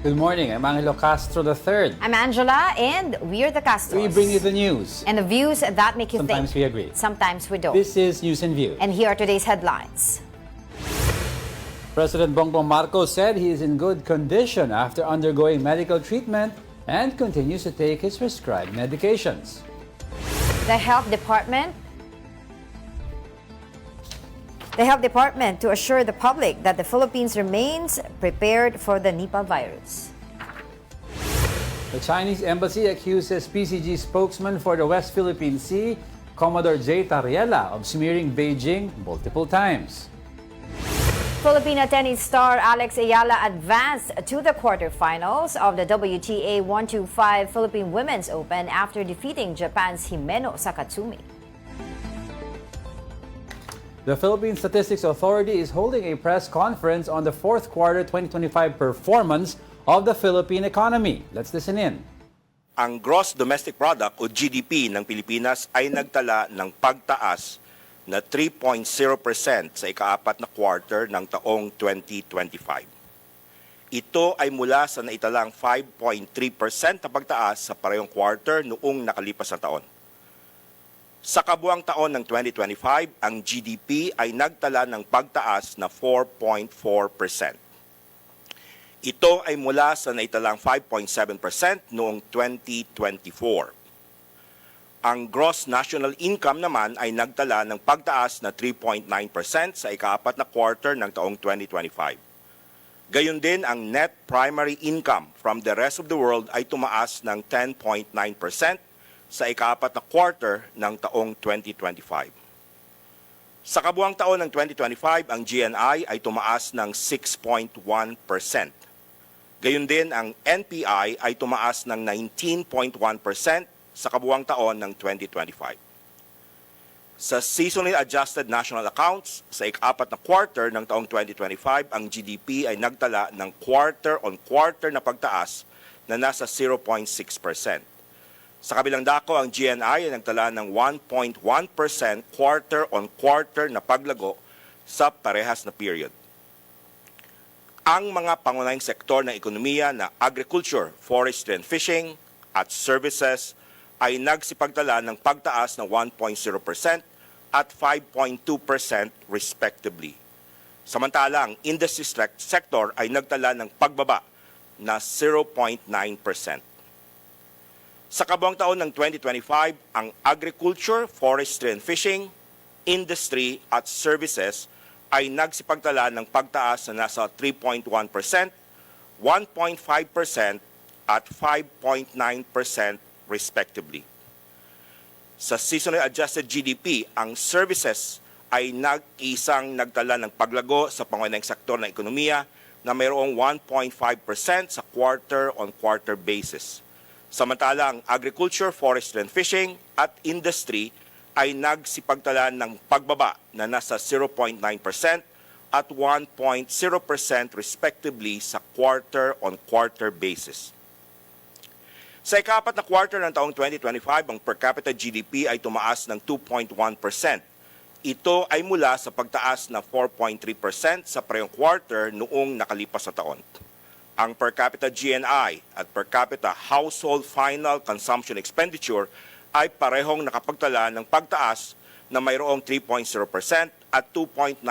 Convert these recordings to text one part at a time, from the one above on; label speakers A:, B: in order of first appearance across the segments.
A: Good morning, I'm Angelo Castro III.
B: I'm Angela, and we're the Castros.
A: We bring you the news.
B: And the views that make you
A: Sometimes
B: think.
A: we agree.
B: Sometimes we don't.
A: This is News and Views.
B: And here are today's headlines.
A: President Bongbong Marcos said he is in good condition after undergoing medical treatment and continues to take his prescribed medications.
B: The Health Department to assure the public that the Philippines remains prepared for the Nipah virus.
A: The Chinese embassy accuses PCG spokesman for the West Philippine Sea, Commodore J. Tariela, of smearing Beijing multiple times.
B: Filipino tennis star Alex Ayala advanced to the quarterfinals of the WTA 125 Philippine Women's Open after defeating Japan's Himeno Sakatsumi.
A: The Philippine Statistics Authority is holding a press conference on the fourth quarter 2025 performance of the Philippine economy. Let's listen in.
C: Ang Gross Domestic Product o GDP ng Pilipinas ay nagtala ng pagtaas na 3.0% sa ikaapat na quarter ng taong 2025. Ito ay mula sa naitalang 5.3% na pagtaas sa parehong quarter noong nakalipas na taon. Sa kabuang taon ng 2025, ang GDP ay nagtala ng pagtaas na 4.4%. Ito ay mula sa naitalang 5.7% noong 2024. Ang gross national income naman ay nagtala ng pagtaas na 3.9% sa ikaapat na quarter ng taong 2025. Gayon din ang net primary income from the rest of the world ay tumaas ng 10.9% sa ikaapat na quarter ng taong 2025. Sa kabuang taon ng 2025, ang GNI ay tumaas ng 6.1%. Gayon din ang NPI ay tumaas ng 19.1% sa kabuang taon ng 2025. Sa seasonally adjusted national accounts, sa ikaapat na quarter ng taong 2025, ang GDP ay nagtala ng quarter-on-quarter na pagtaas na nasa 0.6%. Sa kabilang dako, ang GNI ay nagtala ng 1.1% quarter-on-quarter na paglago sa parehas na period. Ang mga pangunahing sektor ng ekonomiya na agriculture, forestry and fishing at services ay nagsipagtala ng pagtaas ng 1.0% at 5.2% respectively. Samantalang, industry sector ay nagtala ng pagbaba na 0.9%. Sa kabuang taon ng 2025, ang agriculture, forestry and fishing, industry at services ay nagsipagtala ng pagtaas na nasa 3.1%, 1.5% at 5.9% respectively. Sa seasonally adjusted GDP, ang services ay nag-isang nagtala ng paglago sa pangunahing sektor ng ekonomiya na mayroong 1.5% sa quarter-on-quarter basis. Samantalang agriculture, forestry and fishing at industry ay nagsipagtala ng pagbaba na nasa 0.9% at 1.0% respectively sa quarter-on-quarter basis. Sa ikaapat na quarter ng taong 2025, ang per capita GDP ay tumaas ng 2.1%. Ito ay mula sa pagtaas na 4.3% sa parehong quarter noong nakalipas na taon. Ang per capita GNI at per capita household final consumption expenditure ay parehong nakapagtala ng pagtaas na mayroong 3.0% at 2.9%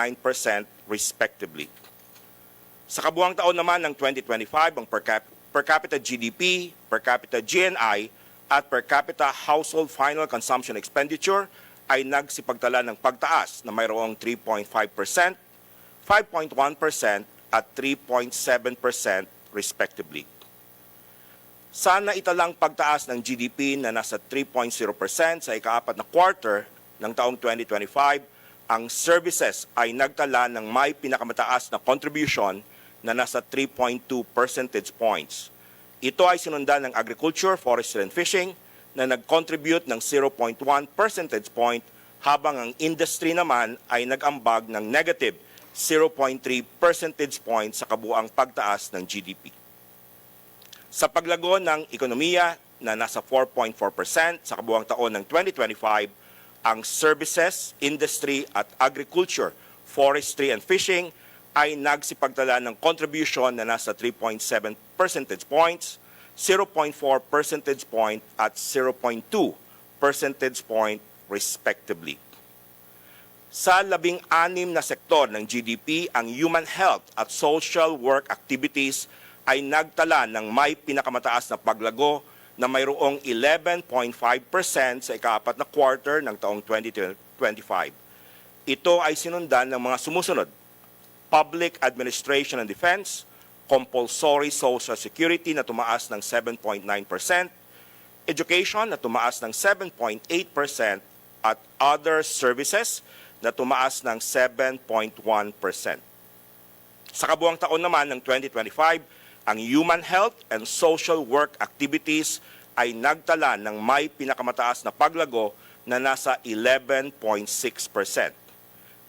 C: respectively. Sa kabuang taon naman ng 2025, ang per capita GDP, per capita GNI, at per capita household final consumption expenditure ay nagsipagtala ng pagtaas na mayroong 3.5%, 5.1% at 3.7% respectively. Sa naitalang pagtaas ng GDP na nasa 3.0% sa ikaapat na quarter ng taong 2025, ang services ay nagtala ng may pinakamataas na contribution na nasa 3.2 percentage points. Ito ay sinundan ng agriculture, forestry and fishing na nag-contribute ng 0.1 percentage point habang ang industry naman ay nag-ambag ng negative 0.3 percentage point sa kabuang pagtaas ng GDP. Sa paglago ng ekonomiya na nasa 4.4% sa kabuang taon ng 2025, ang services, industry at agriculture, forestry and fishing ay nagsipagtala ng contribution na nasa 3.7 percentage points, 0.4 percentage point at 0.2 percentage point respectively. Sa 16 na sektor ng GDP, ang human health at social work activities ay nagtala ng may pinakamataas na paglago na mayroong 11.5% sa ika-4 na quarter ng taong 2025. Ito ay sinundan ng mga sumusunod: Public Administration and Defense, Compulsory Social Security na tumaas ng 7.9%, Education na tumaas ng 7.8% at Other Services na tumaas ng 7.1%. Sa kabuang taon naman ng 2025, ang human health and social work activities ay nagtala ng may pinakamataas na paglago na nasa 11.6%.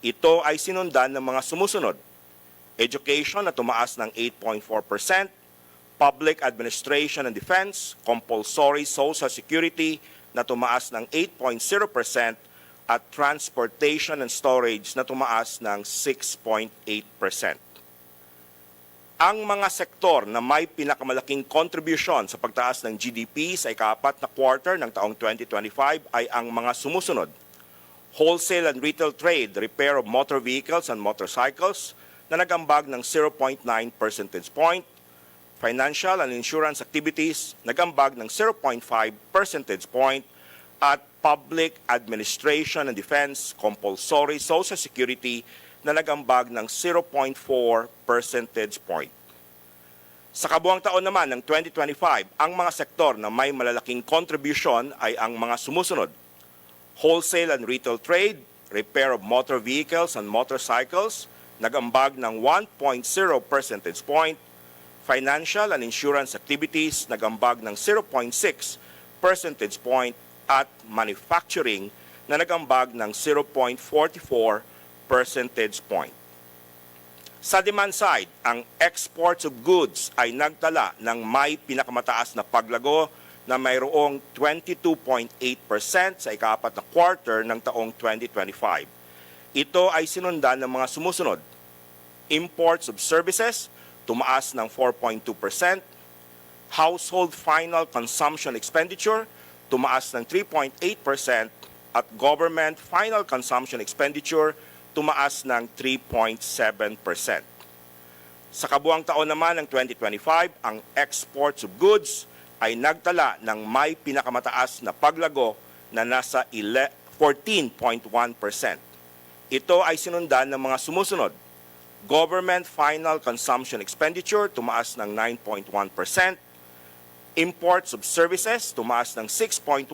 C: Ito ay sinundan ng mga sumusunod: Education na tumaas ng 8.4%, Public Administration and Defense, Compulsory Social Security na tumaas ng 8.0% at Transportation and Storage na tumaas ng 6.8%. Ang mga sektor na may pinakamalaking contribution sa pagtaas ng GDP sa ika-4 na quarter ng taong 2025 ay ang mga sumusunod: Wholesale and Retail Trade, Repair of Motor Vehicles and Motorcycles na nagambag ng 0.9 percentage point, Financial and Insurance Activities nagambag ng 0.5 percentage point, at Public Administration and Defense, Compulsory Social Security na nagambag ng 0.4 percentage point. Sa kabuang taon naman ng 2025, ang mga sektor na may malalaking contribution ay ang mga sumusunod: Wholesale and Retail Trade, Repair of Motor Vehicles and Motorcycles, nagambag ng 1.0 percentage point, Financial and Insurance Activities, nagambag ng 0.6 percentage point, at Manufacturing na nagambag ng 0.44 percentage point. Sa demand side, ang exports of goods ay nagtala ng may pinakamataas na paglago na mayroong 22.8% sa ika-4 na quarter ng taong 2025. Ito ay sinundan ng mga sumusunod: Imports of services, tumaas ng 4.2%, Household final consumption expenditure, tumaas ng 3.8%, at Government final consumption expenditure, tumaas ng 3.7%. Sa kabuang taon naman ng 2025, ang exports of goods ay nagtala ng may pinakamataas na paglago na nasa 14.1%. Ito ay sinundan ng mga sumusunod: Government final consumption expenditure, tumaas ng 9.1%, Imports of services, tumaas ng 6.1%,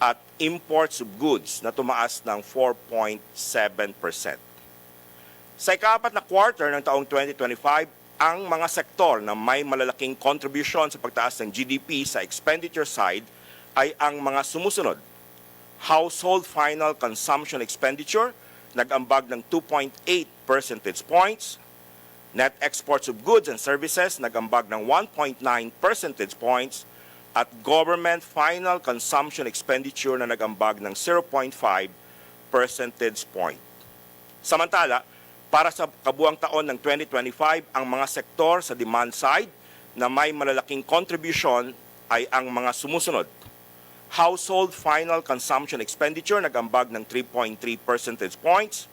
C: at imports of goods na tumaas ng 4.7%. Sa ika-4 na quarter ng taong 2025, ang mga sektor na may malalaking contribution sa pagtaas ng GDP sa expenditure side ay ang mga sumusunod: Household final consumption expenditure, nag-ambag ng 2.8 percentage points, Net exports of goods and services, nag-ambag ng 1.9 percentage points, at Government final consumption expenditure na nag-ambag ng 0.5 percentage point. Samantala, para sa kabuang taon ng 2025, ang mga sektor sa demand side na may malalaking contribution ay ang mga sumusunod: Household final consumption expenditure, nag-ambag ng 3.3 percentage points,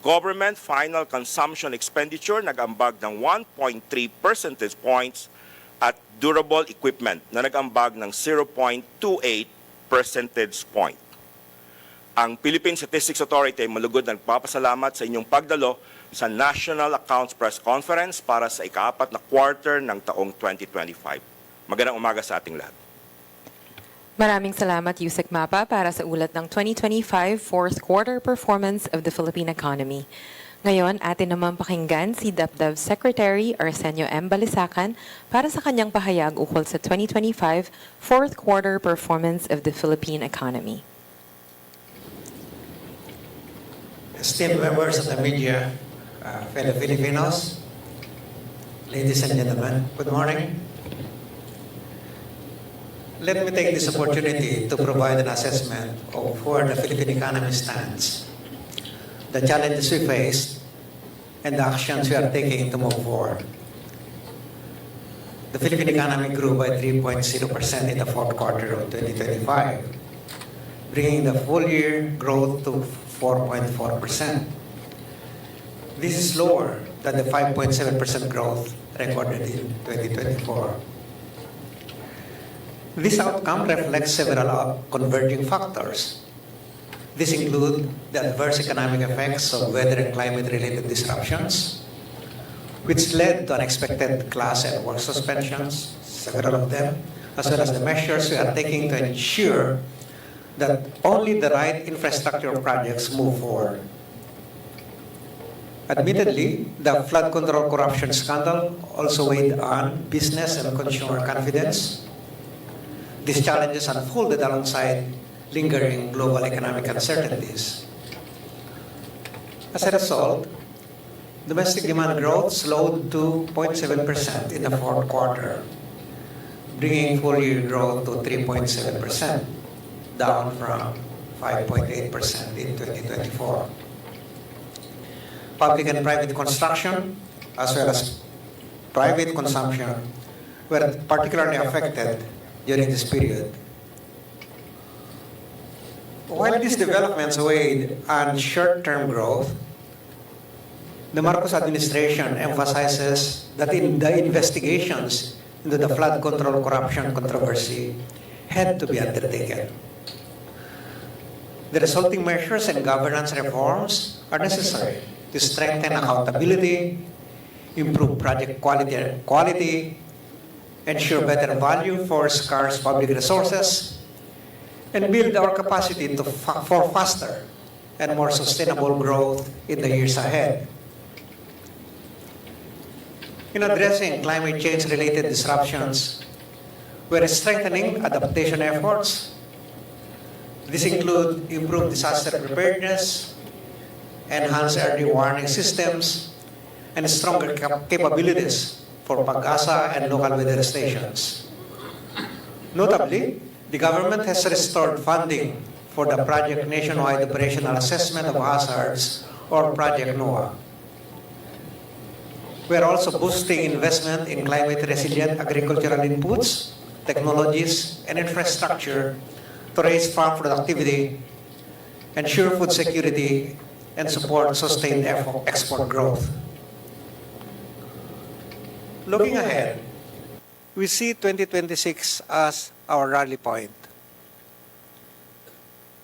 C: Government final consumption expenditure, nag-ambag ng 1.3 percentage points, at durable equipment na nag-ambag ng 0.28 percentage point. Ang Philippine Statistics Authority ay malugod na nagpapasalamat sa inyong pagdalo sa National Accounts Press Conference para sa ika-4 na quarter ng taong 2025. Magandang umaga sa ating lahat.
D: Maraming salamat, Yusek Mapa, para sa ulat ng 2025 fourth quarter performance of the Philippine economy. Ngayon, atin naman pakinggan si DepDev Secretary Arsenio M. Balisacan para sa kanyang pahayag ukol sa 2025 fourth quarter performance of the Philippine economy.
E: Esteemed members of the media, fellow Filipinos, ladies and gentlemen, good morning. Let me take this opportunity to provide an assessment of where the Philippine economy stands, the challenges we face, and the actions we are taking to move forward. The Philippine economy grew by 3.0% in the fourth quarter of 2025, bringing the full year growth to 4.4%. This is lower than the 5.7% growth recorded in 2024. This outcome reflects several converging factors. These include the adverse economic effects of weather and climate-related disruptions, which led to unexpected class and work suspensions, several of them, as well as the measures we are taking to ensure that only the right infrastructure projects move forward. Admittedly, the flood control corruption scandal also weighed on business and consumer confidence. These challenges unfolded alongside lingering global economic uncertainties. As a result, domestic demand growth slowed to 0.7% in the fourth quarter, bringing full-year growth to 3.7%, down from 5.8% in 2024. Public and private construction, as well as private consumption, were particularly affected during this period. While these developments weighed on short-term growth, the Marcos administration emphasizes that in the investigations into the flood control corruption controversy had to be undertaken. The resulting measures and governance reforms are necessary to strengthen accountability, improve project quality, ensure better value for scarce public resources, and build our capacity for faster and more sustainable growth in the years ahead. In addressing climate change-related disruptions, we're strengthening adaptation efforts. These include improved disaster preparedness, enhanced early warning systems, and stronger capabilities for Pag-asa and local weather stations. Notably, the government has restored funding for the Project Nationwide Operational Assessment of Hazards, or Project NOAA. We are also boosting investment in climate-resilient agricultural inputs, technologies, and infrastructure to raise farm productivity, ensure food security, and support sustained export growth. Looking ahead, we see 2026 as our rally point.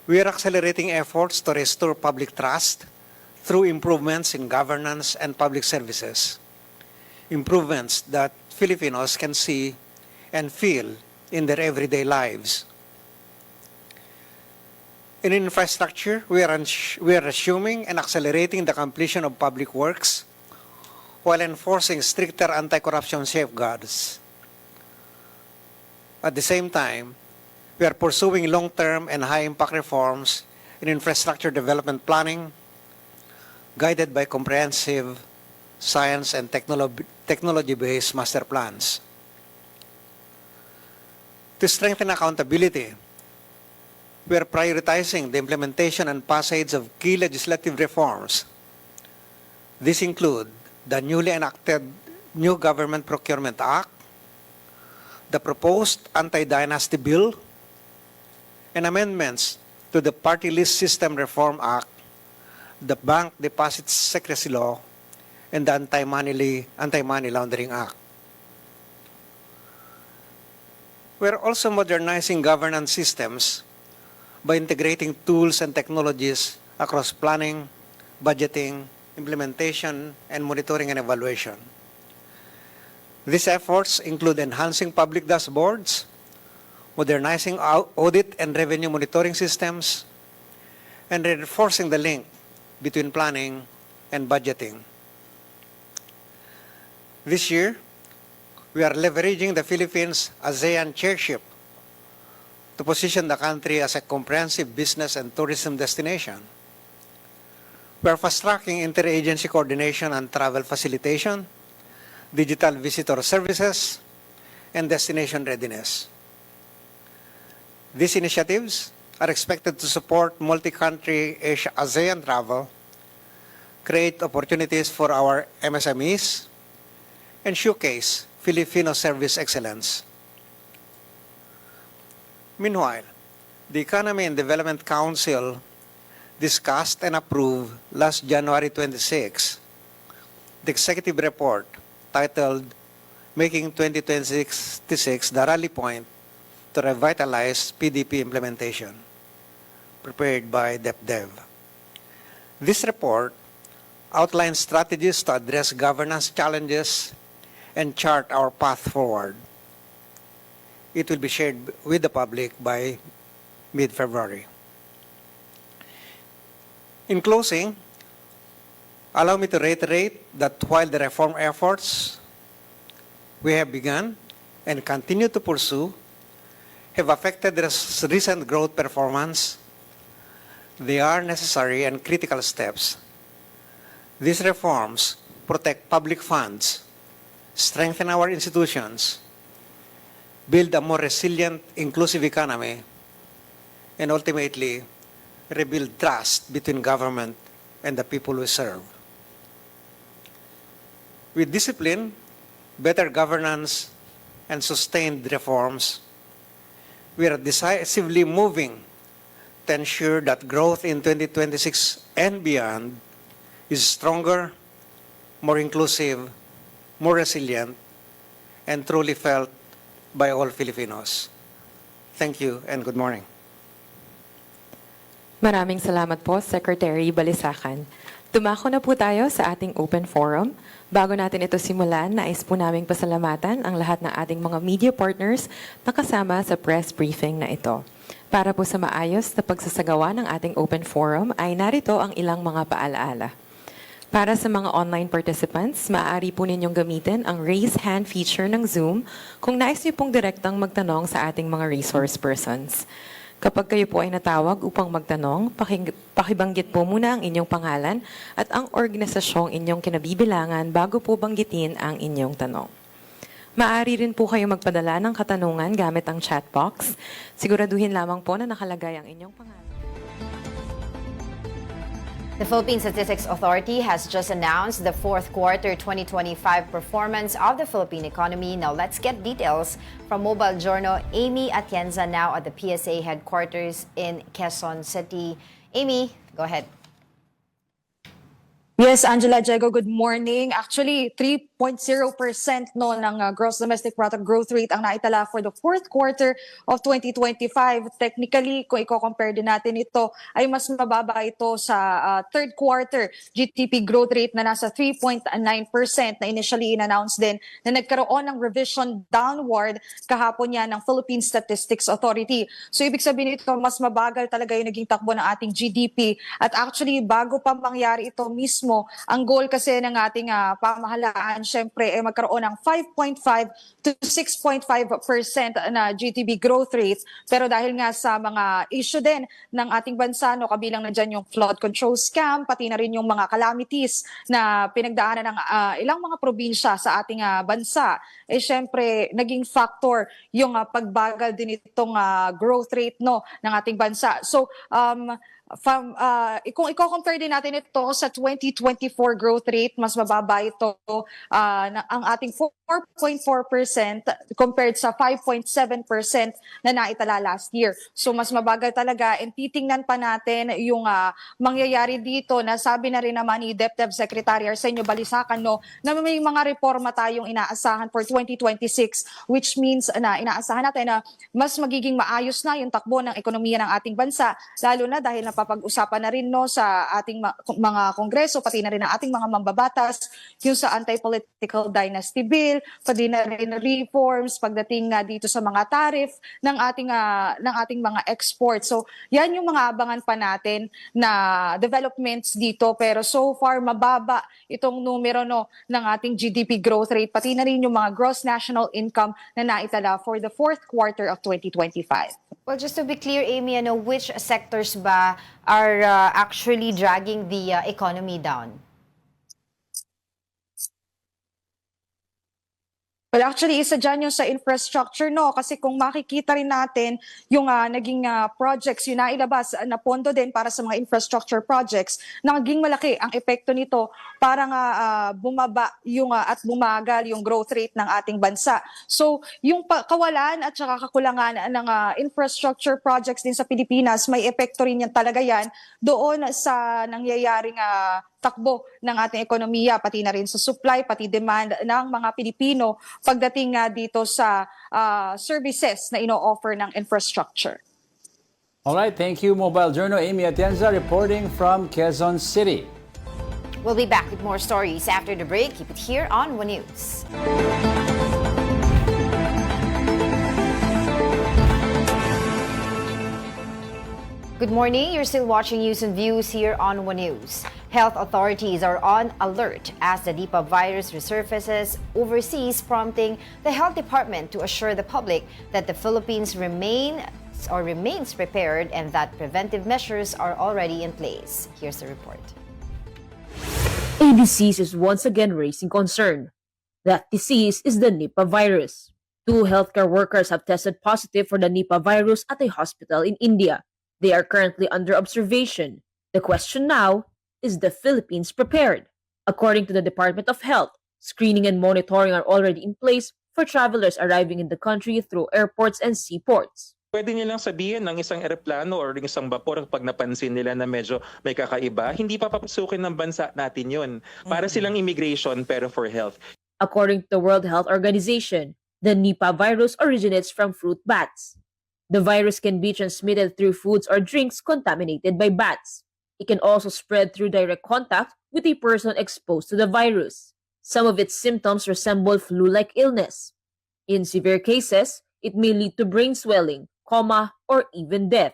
E: We are accelerating efforts to restore public trust through improvements in governance and public services, improvements that Filipinos can see and feel in their everyday lives. In infrastructure, we are assuming and accelerating the completion of public works while enforcing stricter anti-corruption safeguards. At the same time, we are pursuing long-term and high-impact reforms in infrastructure development planning, guided by comprehensive science and technology-based master plans. To strengthen accountability, we are prioritizing the implementation and passage of key legislative reforms. These include the newly enacted New Government Procurement Act, the proposed Anti-Dynasty Bill, and amendments to the Party List System Reform Act, the Bank Deposit Secrecy Law, and the Anti-Money Laundering Act. We are also modernizing governance systems by integrating tools and technologies across planning, budgeting, implementation, and monitoring and evaluation. These efforts include enhancing public dashboards, modernizing audit and revenue monitoring systems, and reinforcing the link between planning and budgeting. This year, we are leveraging the Philippines' ASEAN chairship to position the country as a comprehensive business and tourism destination. We are fast-tracking interagency coordination and travel facilitation, digital visitor services, and destination readiness. These initiatives are expected to support multi-country Asia-ASEAN travel, create opportunities for our MSMEs, and showcase Filipino service excellence. Meanwhile, the Economy and Development Council discussed and approved last January 26 the executive report titled Making 2026 the Rally Point to Revitalize PDP Implementation, prepared by DepDev. This report outlines strategies to address governance challenges and chart our path forward. It will be shared with the public by mid-February. In closing, allow me to reiterate that while the reform efforts we have begun and continue to pursue have affected the recent growth performance, they are necessary and critical steps. These reforms protect public funds, strengthen our institutions, build a more resilient, inclusive economy, and ultimately rebuild trust between government and the people we serve. With discipline, better governance, and sustained reforms, we are decisively moving to ensure that growth in 2026 and beyond is stronger, more inclusive, more resilient, and truly felt by all Filipinos. Thank you and good morning.
D: Maraming salamat po, Secretary Balisacan. Dumako na po tayo sa ating open forum. Bago natin ito simulan, nais po naming pasalamatan ang lahat ng ating mga media partners na kasama sa press briefing na ito. Para po sa maayos na pagsasagawa ng ating open forum ay narito ang ilang mga paalaala. Para sa mga online participants, maaari po ninyong gamitin ang raise hand feature ng Zoom kung nais niyo pong direktang magtanong sa ating mga resource persons. Kapag kayo po ay natawag upang magtanong, pakibanggit po muna ang inyong pangalan at ang organisasyong inyong kinabibilangan bago po banggitin ang inyong tanong. Maaari rin po kayo magpadala ng katanungan gamit ang chat box. Siguraduhin lamang po na nakalagay ang inyong pangalan.
B: The Philippine Statistics Authority has just announced the fourth quarter 2025 performance of the Philippine economy. Now let's get details from Mobile Journal Amy Atienza now at the PSA headquarters in Quezon City. Amy, go ahead.
F: Yes, Angela, Diego, good morning. Actually, 3.0% no ng gross domestic product growth rate ang naitala for the fourth quarter of 2025. Technically, kung i-compare din natin ito, ay mas mababa ito sa third quarter GDP growth rate na nasa 3.9% na initially in-announce din na nagkaroon ng revision downward kahapon yan ng Philippine Statistics Authority. So ibig sabihin ito, mas mabagal talaga yung naging takbo ng ating GDP. At actually, bago pa mangyari ito mismo, ang goal kasi ng ating pamahalaan, syempre, ay magkaroon ng 5.5 to 6.5% na GDP growth rate. Pero dahil nga sa mga issue din ng ating bansa, no, kabilang na dyan yung flood control scam, pati na rin yung mga calamities na pinagdaanan ng ilang mga probinsya sa ating bansa, eh syempre, naging factor yung pagbagal din itong growth rate no, ng ating bansa. So, kung i-compare din natin ito sa 2024 growth rate, mas mababa ito ang ating 4.4% compared sa 5.7% na naitala last year. So mas mabagal talaga, and titingnan pa natin yung mangyayari dito na sabi na rin naman ni DepDev Secretary Arsenio Balisacan no, na may mga reforma tayong inaasahan for 2026, which means na inaasahan natin na mas magiging maayos na yung takbo ng ekonomiya ng ating bansa, lalo na dahil napapag-usapan na rin no, sa ating mga kongreso, pati na rin ang ating mga mambabatas, yung sa anti-political dynasty bill, pati na rin reforms pagdating dito sa mga tariff ng ating mga export. So yan yung mga abangan pa natin na developments dito, pero so far mababa itong numero no, ng ating GDP growth rate, pati na rin yung mga gross national income na naitala for the fourth quarter of 2025.
B: Well, just to be clear, Amy, which sectors ba are actually dragging the economy down?
F: Well, actually, isa dyan yung sa infrastructure, no? Kasi kung makikita rin natin yung naging projects, yung nailabas na pondo din para sa mga infrastructure projects, naging malaki ang epekto nito para nga bumaba yung, at bumagal yung growth rate ng ating bansa. So, yung kawalan at saka kakulangan ng infrastructure projects din sa Pilipinas, may epekto rin yan talaga yan doon sa nangyayaring takbo ng ating ekonomiya, pati na rin sa supply, pati demand ng mga Pilipino pagdating dito sa services na ino-offer ng infrastructure.
A: All right, thank you, Mobile Journal Amy Atienza reporting from Quezon City.
B: We'll be back with more stories after the break. Keep it here on One News. Good morning. You're still watching News and Views here on One News. Health authorities are on alert as the Nipah virus resurfaces overseas, prompting the Health Department to assure the public that the Philippines remains prepared and that preventive measures are already in place. Here's the report.
G: A disease is once again raising concern. That disease is the Nipah virus. 2 healthcare workers have tested positive for the Nipah virus at a hospital in India. They are currently under observation. The question now, is the Philippines prepared? According to the Department of Health, screening and monitoring are already in place for travelers arriving in the country through airports and seaports.
H: Pwede nilang sabihin ng isang eroplano or ng isang bapor pag napansin nila na medyo may kakaiba, hindi pa papasukin ng bansa natin yun. Para silang immigration pero for health.
G: According to the World Health Organization, the Nipah virus originates from fruit bats. The virus can be transmitted through foods or drinks contaminated by bats. It can also spread through direct contact with a person exposed to the virus. Some of its symptoms resemble flu-like illness. In severe cases, it may lead to brain swelling, coma, or even death.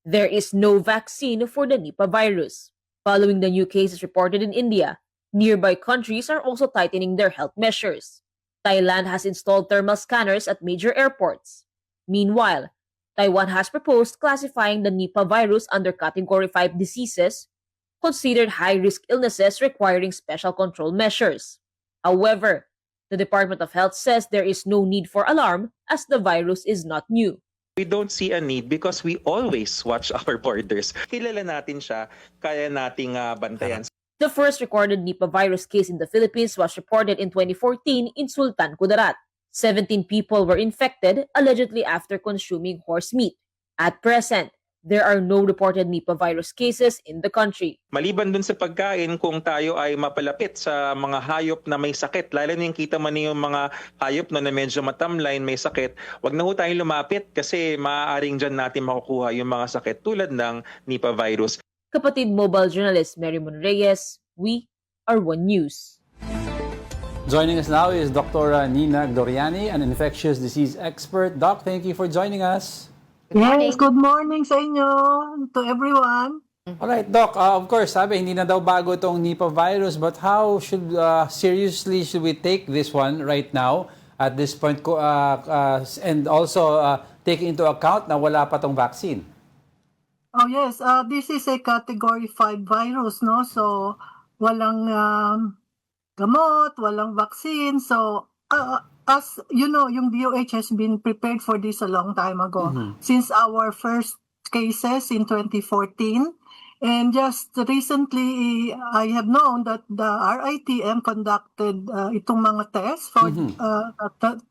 G: There is no vaccine for the Nipah virus. Following the new cases reported in India, nearby countries are also tightening their health measures. Thailand has installed thermal scanners at major airports. Meanwhile, Taiwan has proposed classifying the Nipah virus under Category 5 diseases, considered high-risk illnesses requiring special control measures. However, the Department of Health says there is no need for alarm as the virus is not new.
H: We don't see a need because we always watch our borders. Kilala natin siya, kaya nating bantayan.
G: The first recorded Nipah virus case in the Philippines was reported in 2014 in Sultan Kudarat. 17 people were infected, allegedly after consuming horse meat. At present, there are no reported Nipah virus cases in the country.
H: Maliban dun sa pagkain, kung tayo ay mapalapit sa mga hayop na may sakit, lalo na yung kita man yung mga hayop na medyo matamline, may sakit, wag na ho tayong lumapit kasi maaaring dyan natin makukuha yung mga sakit tulad ng Nipah virus.
G: Kapatid Mobile Journalist Mary Mon Reyes, we are One News.
A: Joining us now is Dr. Nina Gloriani, an infectious disease expert. Doc, thank you for joining us.
I: Yes, good morning sa inyo, to everyone.
A: All right, Doc, of course, sabi, hindi na daw bago itong Nipah virus, but how seriously should we take this one right now at this point, and also taking into account na wala pa tong vaccine?
I: Oh yes, this is a category 5 virus, no? So, walang gamot, walang vaccine. So, as you know, yung DOH has been prepared for this a long time ago. Since our first cases in 2014. And just recently, I have known that the RITM conducted itong mga tests for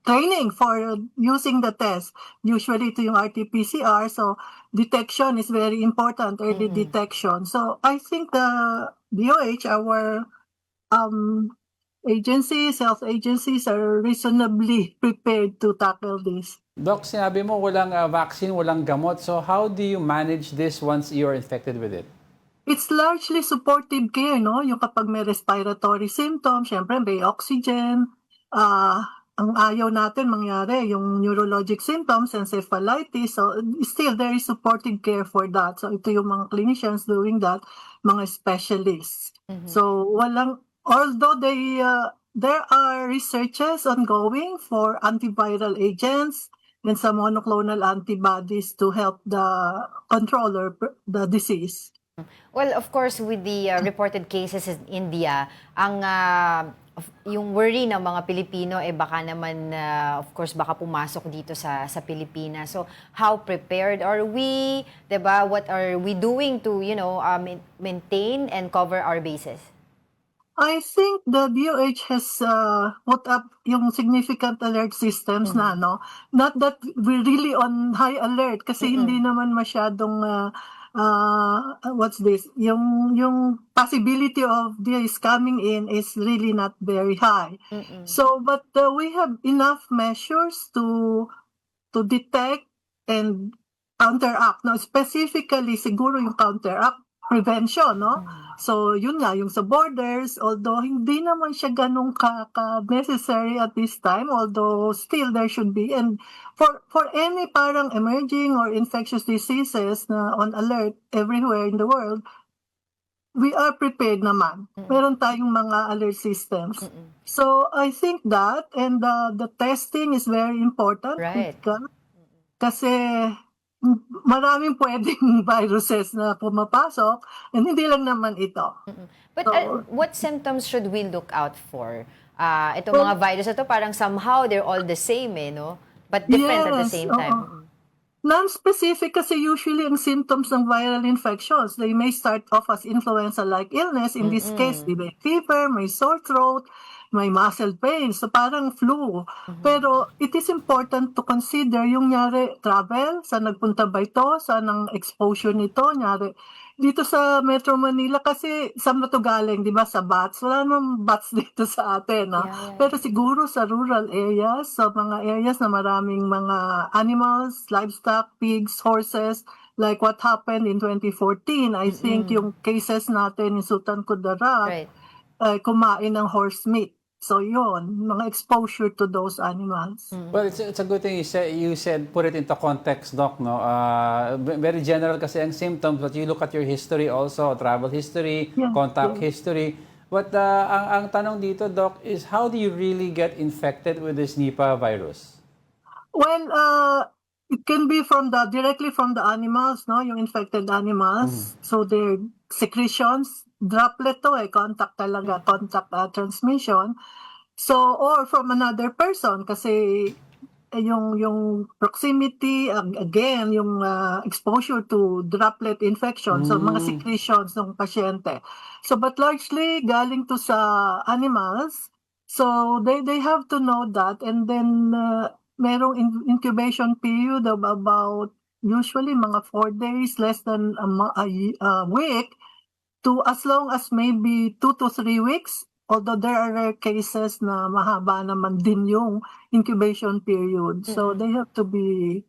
I: training for using the test. Usually ito yung RT-PCR. So, detection is very important, early detection. So, I think the DOH, our agencies, health agencies are reasonably prepared to tackle this.
A: Doc, sinabi mo walang vaccine, walang gamot. So how do you manage this once you're infected with it?
I: It's largely supportive care, no? Yung kapag may respiratory symptoms, syempre may oxygen. Ang ayaw natin mangyari, yung neurologic symptoms, encephalitis. So still there is supportive care for that. So ito yung mga clinicians doing that, mga specialists. So walang, although there are researches ongoing for antiviral agents and some monoclonal antibodies to help the control or the disease.
B: Well, of course, with the reported cases in India, yung worry ng mga Pilipino baka naman of course baka pumasok dito sa Pilipinas. So how prepared are we? 'Di ba? What are we doing to, maintain and cover our bases?
I: I think the DOH has put up yung significant alert systems na, no? Not that we're really on high alert kasi hindi naman masyadong what's this? Yung possibility of this coming in is really not very high. So, but we have enough measures to detect and counteract. No, specifically siguro yung counteract prevention, no? So, yun nga, yung sa borders, although hindi naman siya ganun ka-necessary at this time, although still there should be. And for any parang emerging or infectious diseases na on alert everywhere in the world, we are prepared naman. Meron tayong mga alert systems. So, I think that, and the testing is very important.
B: Right.
I: Kasi maraming pwedeng viruses na pumapasok, and hindi lang naman ito.
B: But
I: So-
B: what symptoms should we look out for? Itong mga virus na to, parang somehow they're all the same, no? But different at the
I: Yes,
B: same time.
I: oo. Non-specific kasi usually ang symptoms ng viral infections. They may start off as influenza-like illness. In this case, may fever, may sore throat, may muscle pain. So parang flu. Pero it is important to consider yung nyari travel, saan nagpunta ba ito, saan ang exposure nito, nyari. Dito sa Metro Manila kasi saan ba ito galing, di ba, sa bats? Wala namang bats dito sa atin. No?
B: Yeah.
I: Pero siguro sa rural areas, sa mga areas na maraming mga animals, livestock, pigs, horses, like what happened in 2014, I think yung cases natin in Sultan Kudarat,
B: Right.
I: kumain ng horse meat. So yun, mga exposure to those animals.
A: Well, it's a good thing you said put it into context, Doc. No, very general kasi ang symptoms, but you look at your history also, travel history,
I: Yeah,
A: contact
I: yeah.
A: history. But ang tanong dito, Doc, is how do you really get infected with this Nipah virus?
I: Well, it can be directly from the animals, no, yung infected animals. So their secretions, droplet to contact talaga, contact transmission. So, or from another person kasi yung proximity, again, yung exposure to droplet infection, so mga secretions ng pasyente. So, but largely galing to sa animals. So, they have to know that, and then merong incubation period of about usually mga 4 days, less than a week, to as long as maybe 2 to 3 weeks, although there are rare cases na mahaba naman din yung incubation period. So they have to be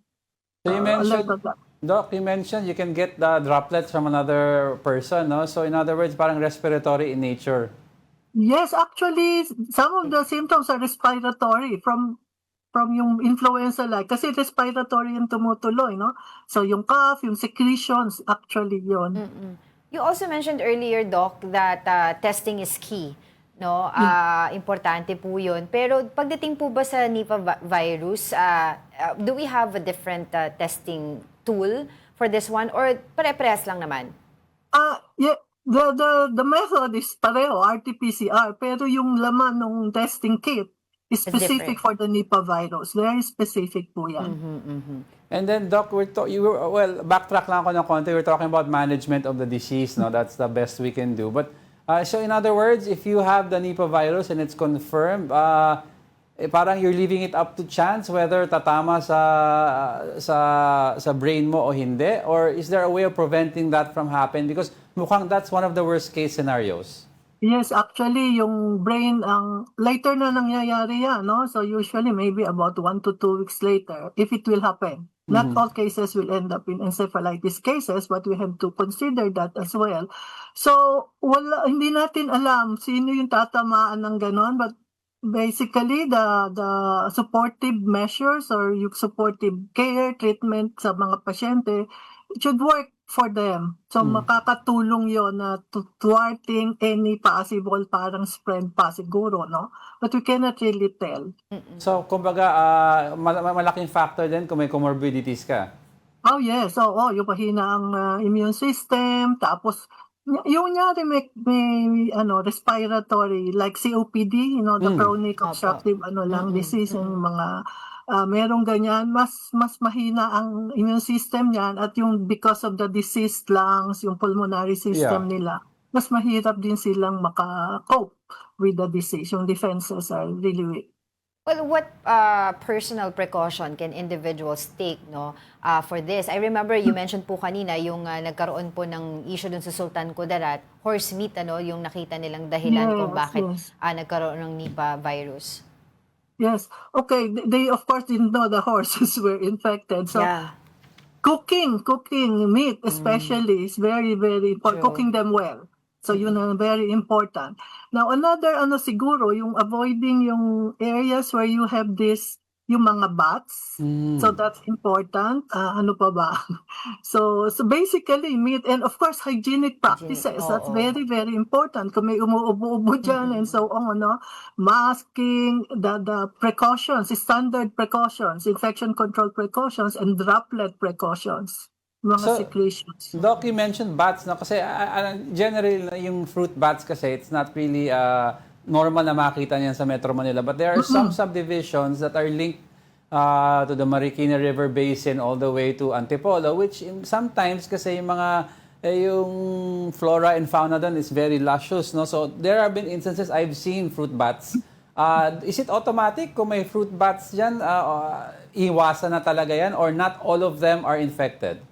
A: So you mentioned,
I: alert on that.
A: Doc, you mentioned you can get the droplets from another person, no? So in other words, parang respiratory in nature.
I: Yes, actually, some of the symptoms are respiratory from yung influenza-like. Kasi respiratory yung tumutuloy, no? So yung cough, yung secretions, actually yun.
B: You also mentioned earlier, Doc, that testing is key. No, importante po 'yun. Pero pagdating po ba sa Nipah virus, do we have a different testing tool for this one or pare-parehas lang naman?
I: Yeah, the method is pareho, RT-PCR, pero yung laman ng testing kit is specific for the Nipah virus. Very specific po yan.
A: And then, Doc, backtrack lang ako ng konti. We're talking about management of the disease. No, that's the best we can do. But so, in other words, if you have the Nipah virus and it's confirmed, parang you're leaving it up to chance whether tatama sa brain mo o hindi, or is there a way of preventing that from happening? Because mukhang that's one of the worst case scenarios.
I: Yes, actually, yung brain, ang later na nangyayari yan, no? So usually maybe about 1 to 2 weeks later, if it will happen. Not all cases will end up in encephalitis cases, but we have to consider that as well. So, hindi natin alam sino yung tatamaan ng ganon, but basically, the supportive measures or yung supportive care, treatment sa mga pasyente, it should work for them. So, makakatulong yon na thwarting any possible parang spread pa siguro, no? But we cannot really tell.
A: So, kumbaga, malaking factor din kung may comorbidities ka.
I: Oh yes, oo, yung mahina ang immune system, tapos yung nyari may ano respiratory like COPD, the chronic
B: Opo.
I: obstructive lung disease, yung mga merong ganyan, mas mahina ang immune system niyan, at yung because of the diseased lungs, yung pulmonary system nila, mas mahirap din silang maka-cope with the disease. Yung defenses are really weak.
B: Well, what personal precaution can individuals take for this? I remember you mentioned po kanina yung nagkaroon po ng issue dun sa Sultan Kudarat, horse meat, yung nakita nilang dahilan kung bakit nagkaroon ng Nipah virus.
I: Yes. Okay. They of course didn't know the horses were infected. So cooking meat especially is very, very important.
B: True.
I: Cooking them well. So yun ang very important. Now another siguro yung avoiding yung areas where you have yung mga bats. So that's important. Ano pa ba? So basically meat, and of course hygienic practices. That's very, very important. Kung may umuubo-ubo dyan and so on, masking, the precautions, standard precautions, infection control precautions, and droplet precautions. Mga secretions.
A: Doc, you mentioned bats, no? Kasi generally, yung fruit bats kasi, it's not really normal na makita niyan sa Metro Manila. But there are some subdivisions that are linked to the Marikina River Basin all the way to Antipolo, which sometimes kasi yung flora and fauna doon is very luscious, no? So there have been instances I've seen fruit bats. Is it automatic kung may fruit bats dyan? Iwasan na talaga yan, or not all of them are infected?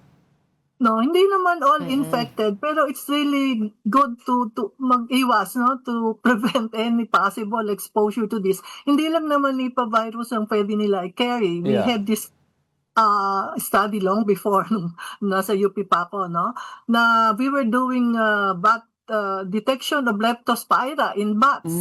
I: No, hindi naman all infected, pero it's really good to mag-iwas, to prevent any possible exposure to this. Hindi lang naman Nipah virus ang pwede nila i-carry. We had this study long before nung nasa UP pa ako, na we were doing bat detection of leptospira in bats.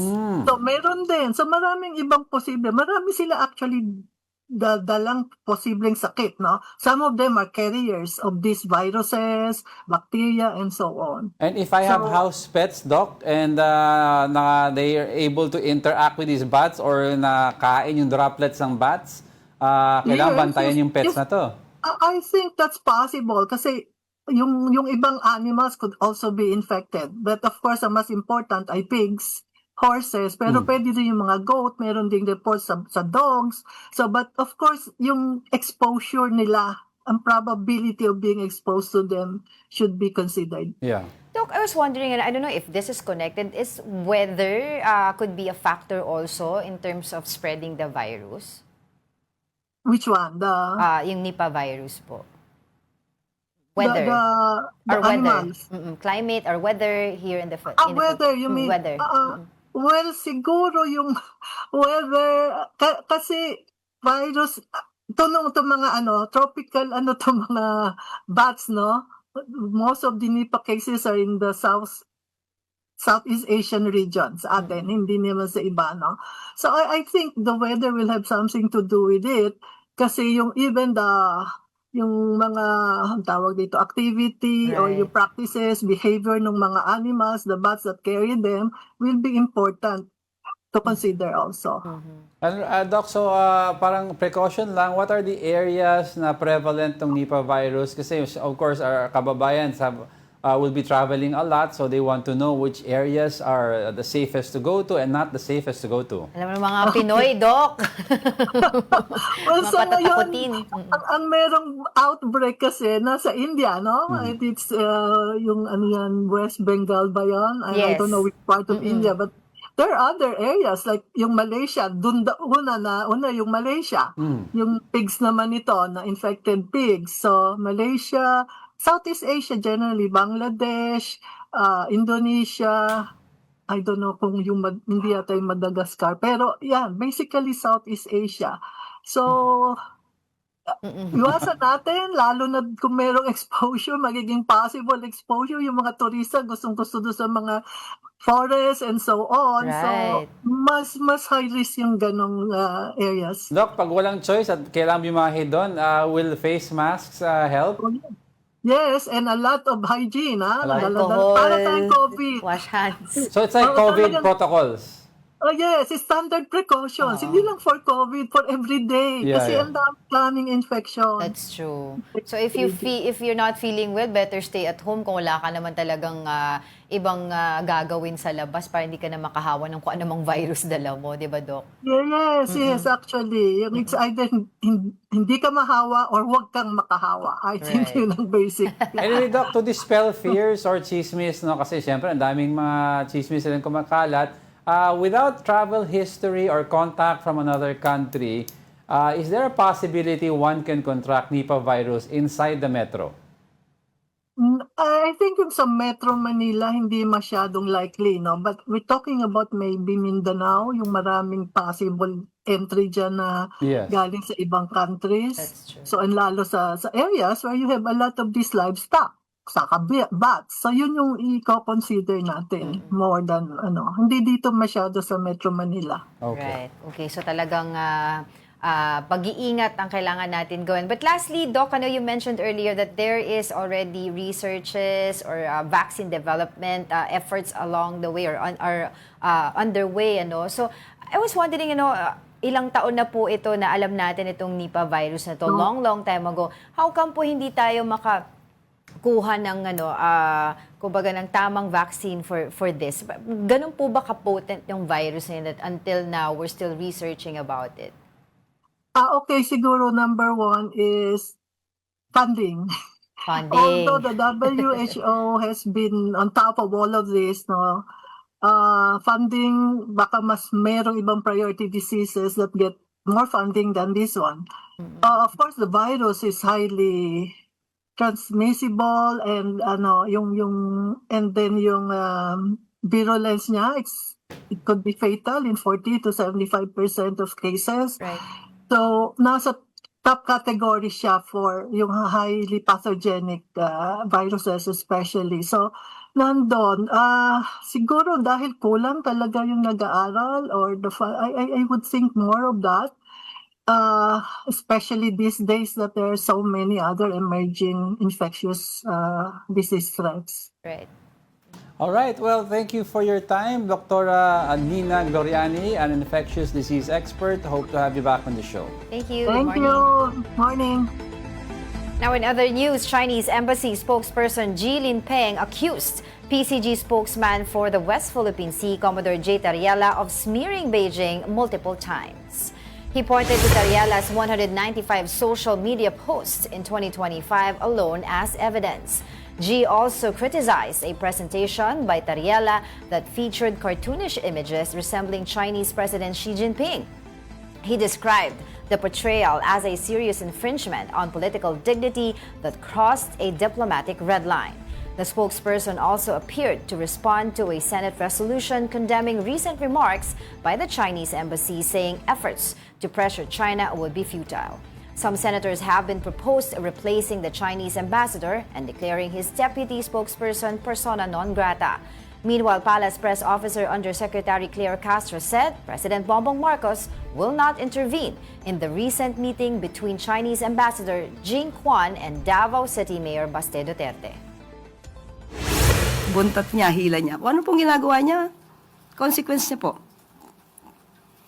I: So meron din. So maraming ibang posible. Marami sila actually dalang posibleng sakit, Some of them are carriers of these viruses, bacteria, and so on.
A: And if I have house pets, Doc, and they are able to interact with these bats or nakain yung droplets ng bats, kailangan bantayan yung pets na to?
I: I think that's possible kasi yung ibang animals could also be infected. But of course, ang mas important ay pigs, horses, pero pwede din yung mga goat, meron ding reports sa dogs. So, but of course, yung exposure nila, ang probability of being exposed to them should be considered.
A: Yeah.
B: Doc, I was wondering, and I don't know if this is connected, is weather could be a factor also in terms of spreading the virus?
I: Which one?
B: Yung Nipah virus po. Weather.
I: The animals.
B: Climate or weather here in the
I: weather, you mean?
B: Weather.
I: Well, siguro yung weather, kasi virus, to mga tropical to mga bats, most of the Nipah cases are in the Southeast Asian regions, atin, hindi naman sa iba, So I think the weather will have something to do with it, kasi even yung mga tawag dito activity or yung practices, behavior ng mga animals, the bats that carry them, will be important to consider also.
A: Doc, so parang precaution lang, what are the areas na prevalent ng Nipah virus? Kasi of course our kababayan will be traveling a lot, so they want to know which areas are the safest to go to and not the safest to go to.
B: Alam mo mga Pinoy, Doc.
I: Well, so ngayon, ang merong outbreak kasi nasa India, It's yung West Bengal ba yan? I don't know which part of India, but there are other areas like yung Malaysia, una yung Malaysia. Yung pigs naman ito, na infected pigs. So Malaysia, Southeast Asia generally, Bangladesh, Indonesia, I don't know kung hindi yata yung Madagascar, pero basically Southeast Asia. So, iwasan natin, lalo na kung merong exposure, magiging possible exposure, yung mga turista gustong-gusto doon sa mga forest and so on.
B: Right.
I: So, mas high risk yung ganong areas.
A: Doc, pag walang choice at kailangan bimahe doon, will face masks help?
I: Yes, and a lot of hygiene,
B: Alcohol,
I: para tayong COVID.
B: wash hands.
A: So it's like COVID protocols?
I: Oh yes, it's standard precautions. Hindi lang for COVID, for every day.
A: Yeah,
I: Kasi
A: yeah.
I: ang daming infection.
B: That's true. So if you're not feeling well, better stay at home kung wala ka naman talagang ibang gagawin sa labas para hindi ka na makahawa ng kung anumang virus dala mo, 'di ba, Doc?
I: Yes, actually. It's either hindi ka mahawa or huwag kang makahawa. I think
B: Right.
I: yun ang basic.
A: Anyway, Doc, to dispel fears or chismis, no? Kasi syempre, ang daming mga chismis na rin kumakalat. Without travel history or contact from another country, is there a possibility one can contract Nipah virus inside the metro?
I: I think yung sa Metro Manila, hindi masyadong likely, no? But we're talking about maybe Mindanao, yung maraming possible entry dyan na
A: Yes.
I: galing sa ibang countries.
B: That's true.
I: So, and lalo sa areas where you have a lot of these livestock, saka bats. So, yun yung i-consider natin more than, hindi dito masyado sa Metro Manila.
A: Okay.
B: Right. Okay, so talagang pag-iingat ang kailangan natin gawin. But lastly, Doc, I know you mentioned earlier that there is already researches or vaccine development efforts along the way or underway. So I was wondering, ilang taon na po ito na alam natin itong Nipah virus na to, long time ago. How come po hindi tayo kuha ng kumbaga ng tamang vaccine for this? Ganun po ba ka-potent yung virus na yun that until now we're still researching about it?
I: Okay, siguro number one is funding.
B: Funding.
I: Although the WHO has been on top of all of this, no, funding, baka mas merong ibang priority diseases that get more funding than this one. Of course, the virus is highly transmissible and and then yung virulence niya, it could be fatal in 40 to 75% of cases.
B: Right.
I: So, nasa top category siya for yung highly pathogenic viruses especially. So, nandun, siguro dahil kulang talaga yung nag-aaral or I would think more of that. Especially these days that there are so many other emerging infectious disease threats.
B: Right.
A: All right. Well, thank you for your time, Dr. Nina Gloriani, an infectious disease expert. Hope to have you back on the show.
B: Thank you.
I: Thank
B: Good morning.
I: you. Morning.
B: Now, in other news, Chinese embassy spokesperson Ji Linpeng accused PCG spokesman for the West Philippine Sea, Commodore J. Tariela, of smearing Beijing multiple times. He pointed to Tariela's 195 social media posts in 2025 alone as evidence. G also criticized a presentation by Tariela that featured cartoonish images resembling Chinese President Xi Jinping. He described the portrayal as a serious infringement on political dignity that crossed a diplomatic red line. The spokesperson also appeared to respond to a Senate resolution condemning recent remarks by the Chinese embassy, saying efforts to pressure China would be futile. Some senators have been proposed replacing the Chinese ambassador and declaring his deputy spokesperson persona non grata. Meanwhile, Palace Press Officer Undersecretary Angelo Castro said President Bongbong Marcos will not intervene in the recent meeting between Chinese Ambassador Jing Quan and Davao City Mayor Baste Duterte.
J: Buntot niya, hila niya. Kung ano pong ginagawa niya, consequence niya po.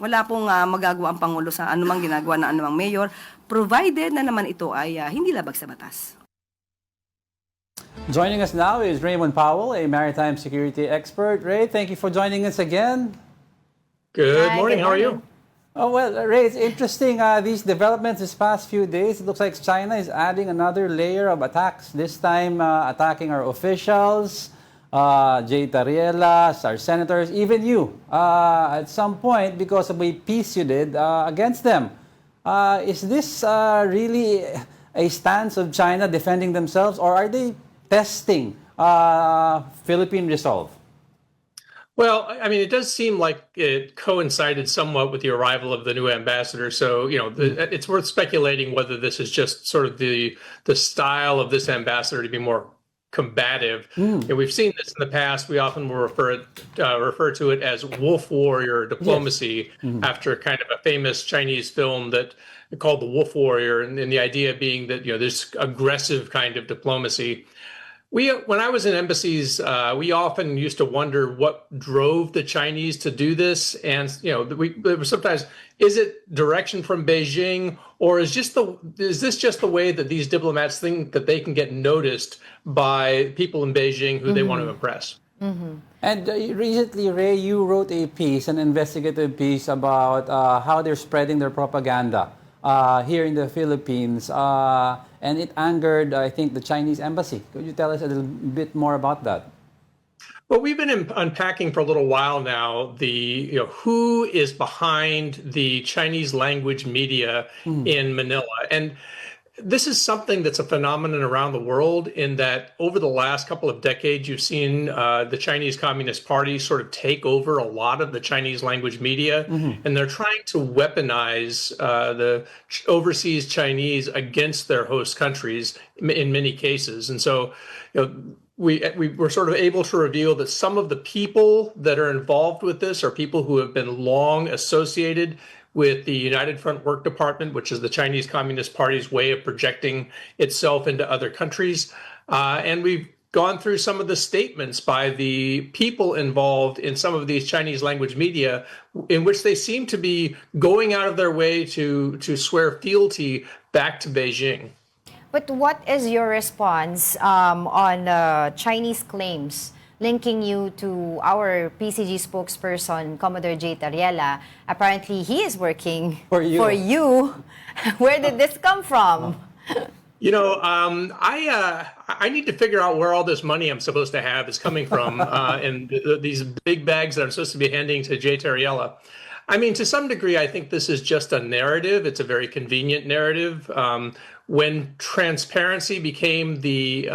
J: Wala pong magagawa ang Pangulo sa anumang ginagawa ng anumang mayor, provided na naman ito ay hindi labag sa batas.
A: Joining us now is Raymond Powell, a maritime security expert. Ray, thank you for joining us again.
K: Good
B: Hi,
K: morning.
B: good
K: How are you?
B: morning.
A: Oh, well, Ray, it's interesting, these developments this past few days. It looks like China is adding another layer of attacks, this time attacking our officials, Jay Tariela, our senators, even you, at some point because of a piece you did against them. Is this really a stance of China defending themselves, or are they testing Philippine resolve?
K: Well, I mean, it does seem like it coincided somewhat with the arrival of the new ambassador. So, it's worth speculating whether this is just sort of the style of this ambassador to be more combative. And we've seen this in the past. We often will refer to it as wolf warrior diplomacy, after kind of a famous Chinese film that called The Wolf Warrior, and the idea being that this aggressive kind of diplomacy. When I was in embassies, we often used to wonder what drove the Chinese to do this, and sometimes, is it direction from Beijing, or is this just the way that these diplomats think that they can get noticed by people in Beijing who they want to impress?
A: And recently, Ray, you wrote a piece, an investigative piece about how they're spreading their propaganda here in the Philippines, and it angered, I think, the Chinese embassy. Could you tell us a little bit more about that?
K: Well, we've been unpacking for a little while now who is behind the Chinese language media in Manila, and this is something that's a phenomenon around the world in that over the last couple of decades, you've seen the Chinese Communist Party sort of take over a lot of the Chinese language media, and they're trying to weaponize the overseas Chinese against their host countries in many cases. And so, we were sort of able to reveal that some of the people that are involved with this are people who have been long associated with the United Front Work Department, which is the Chinese Communist Party's way of projecting itself into other countries. And we've gone through some of the statements by the people involved in some of these Chinese language media in which they seem to be going out of their way to swear fealty back to Beijing.
B: But what is your response on Chinese claims linking you to our PCG spokesperson, Commodore J. Tariela? Apparently, he is working for you. Where did this come from?
K: I need to figure out where all this money I'm supposed to have is coming from, and these big bags that I'm supposed to be handing to J. Tariela. I mean, to some degree, I think this is just a narrative. It's a very convenient narrative. When transparency became the